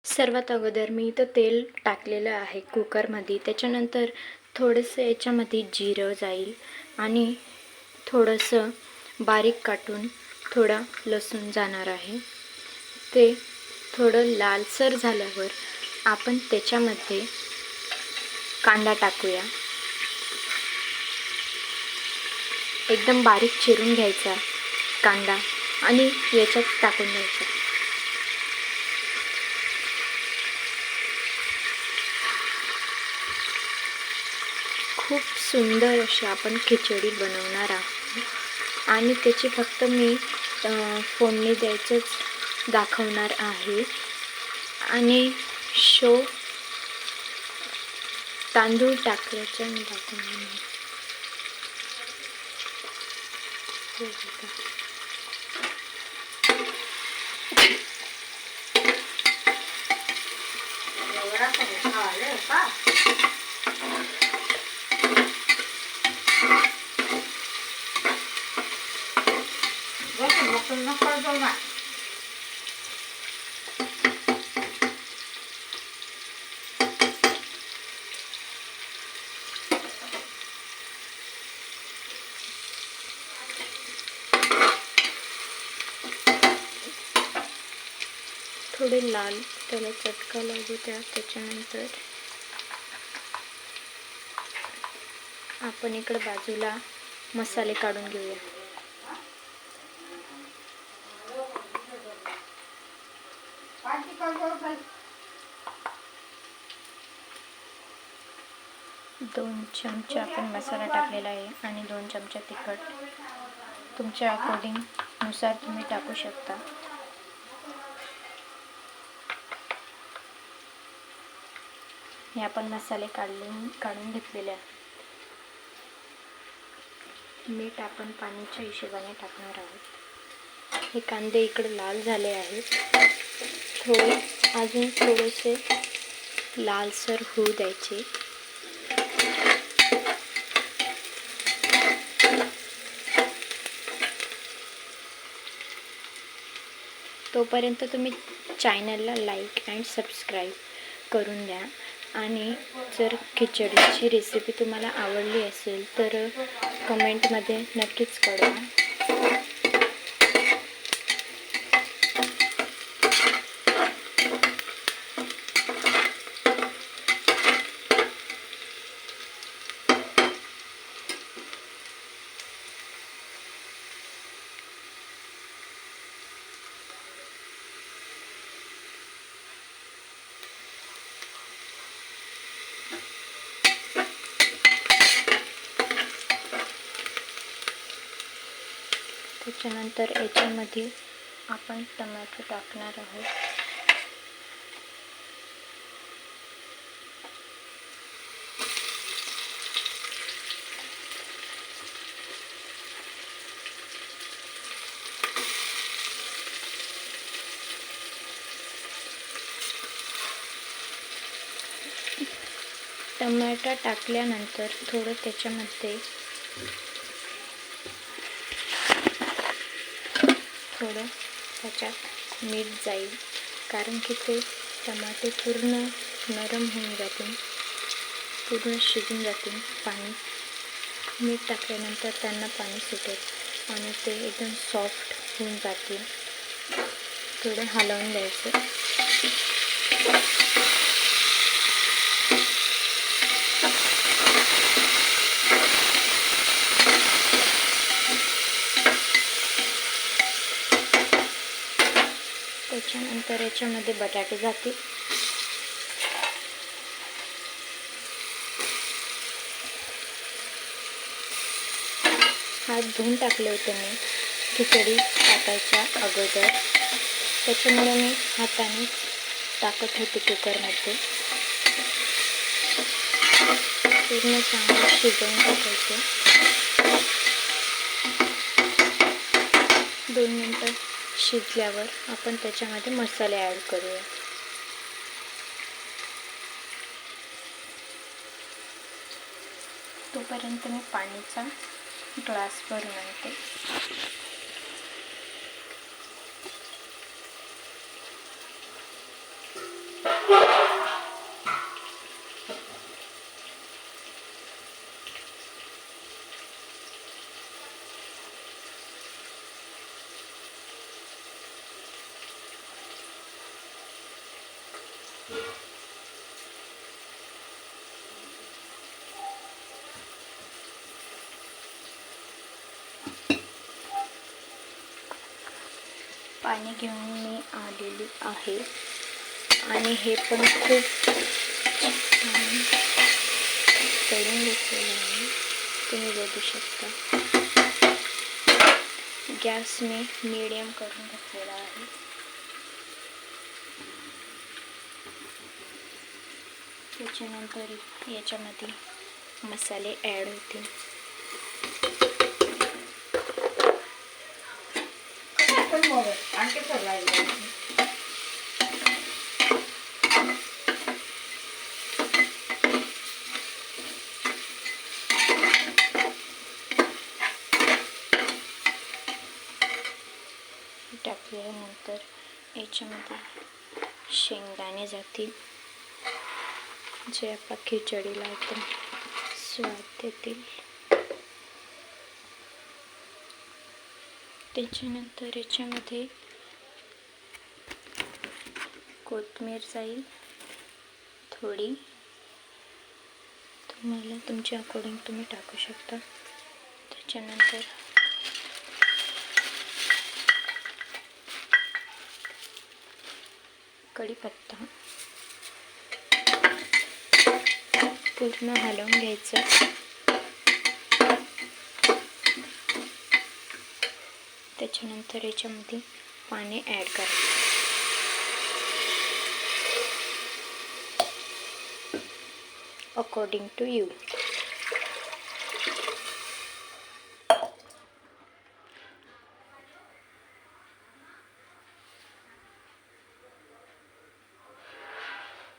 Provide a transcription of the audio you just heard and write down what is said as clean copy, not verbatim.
सर्वात अगोदर मी इथं तेल टाकलेलं आहे कुकरमध्ये. त्याच्यानंतर थोडंसं याच्यामध्ये जिरं जाईल आणि थोडंसं बारीक काटून थोडा लसूण जाणार आहे. ते थोडं लालसर झाल्यावर आपण त्याच्यामध्ये कांदा टाकूया. एकदम बारीक चिरून घ्यायचा कांदा आणि याच्यात टाकून द्यायचा. खूप सुंदर अशी आपण खिचडी बनवणार आहोत आणि त्याची फक्त मी फोडणी द्यायचंच दाखवणार आहे. आणि तांदूळ टाकायचं मी दाखवणार नाही. थोडे लाल त्याला चटका लागू द्या. त्याच्यानंतर आपण इकडे बाजूला मसाले काढून घेऊया. दोन चमचे आपण मसाला टाकलेला आहे आणि 2 चमचे तिखट. तुमच्या अकॉर्डिंग नुसार तुम्ही टाकू शकता. हे आपण मसाले काढून घेतलेले आहेत. मीठ आपण पाण्याच्या हिशोबाने टाकणार आहोत. हे कांदे इकडे लाल झाले आहेत. अजून थोडेसे लालसर होऊ द्यायचे. तोपर्यंत तुम्ही चॅनलला लाईक अँड सबस्क्राईब करून द्या. आणि जर खिचडीची रेसिपी तुम्हाला आवडली असेल तर कमेंटमध्ये नक्कीच कळवा. त्याच्यानंतर याच्यामध्ये आपण टोमॅटो टाकणार आहोत. टोमॅटो टाकल्यानंतर थोडं त्याच्यामध्ये त्याच्यात मीठ जाईल, कारण की ते टमाटे पूर्ण नरम होऊन जातील, पूर्ण शिजून जातील. मीठ टाकल्यानंतर त्यांना पाणी सुटेल आणि ते एकदम सॉफ्ट होऊन जातील. थोडं हलवून द्यायचं. त्याच्यानंतर याच्यामध्ये बटाटे जातील. हात धुवून टाकले होते मी खिचडी टाकायच्या अगोदर, त्याच्यामुळे मी हाताने टाकत होते कुकरमध्ये. पूर्ण चांगलं शिजवून टाकायचं. 2 मिनटं शिजल्यावर आपण त्याच्यामध्ये मसाले ॲड करूया. तोपर्यंत मी पाण्याचा ग्लास भरून आणते. पाणी घेऊन मी आलेली आहे आणि हे पण खूप छान करून घेतलेलं आहे, तुम्ही बघू शकता. गॅस मी मीडियम करून घेतलेला आहे. त्याच्यानंतर याच्यामध्ये मसाले ॲड होतील. टाकल्यानंतर याच्यामध्ये शेंगदाणे जातील, जे आपल्या खिचडीला एकदम स्वाद देतील. त्याच्यानंतर याच्यामध्ये कोथिंबीर जाईल थोडी, तुम्हाला तुमच्या अकॉर्डिंग तुम्ही टाकू शकता. त्याच्यानंतर कढीपत्ता पूर्ण हलवून घ्यायचं. त्याच्यानंतर याच्यामध्ये पाणी ॲड करायचं. According to you.